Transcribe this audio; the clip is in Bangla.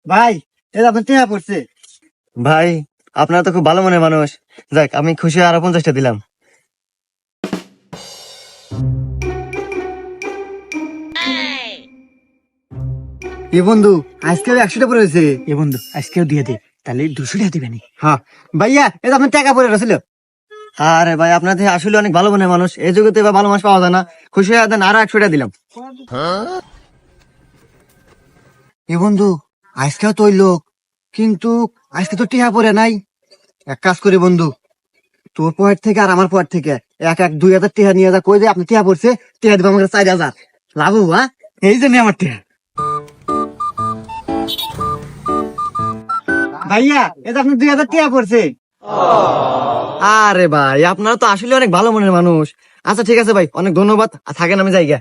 ভাই এটা আপনার টিয়া পড়ছে। ভাই আপনারা তো খুব ভালো মনের মানুষ। যাক, আমি খুশি, আরো 50টা দিলাম। এ বন্ধু আজকে 100টা পড়ে রয়েছে। এ বন্ধু আজকেও দিয়ে দে, তাহলে 200 টাকা দিবেনি। হ্যাঁ ভাইয়া এটা আপনার টাকা পড়ে রয়েছিল। আরে ভাই, আপনাদের আসলে অনেক ভালো মনের মানুষ, এই যুগে তো এবার ভালো মানুষ পাওয়া যায় না। খুশি হয়ে দেন, আরো 100টা দিলাম। এ বন্ধু আজকেও তো ওই লোক, কিন্তু আজকে তো টিয়া পড়ে নাই। এক কাজ করি বন্ধু, তোর পয়েন্ট থেকে আর আমার পয়েন্ট থেকে এক এক 2000 টিয়া নিয়ে যা, কই যে আপনি টিয়া পড়ছে, টিয়া দিব আমাকে 4000 লাভ হবো। হ্যাঁ এই জন্য আমার টিয়া। ভাইয়া এটা আপনি 2000 টিয়া পড়ছে। আরে ভাই, আপনারা তো আসলে অনেক ভালো মনের মানুষ। আচ্ছা ঠিক আছে ভাই, অনেক ধন্যবাদ। থাকেন, আমি যাই গা।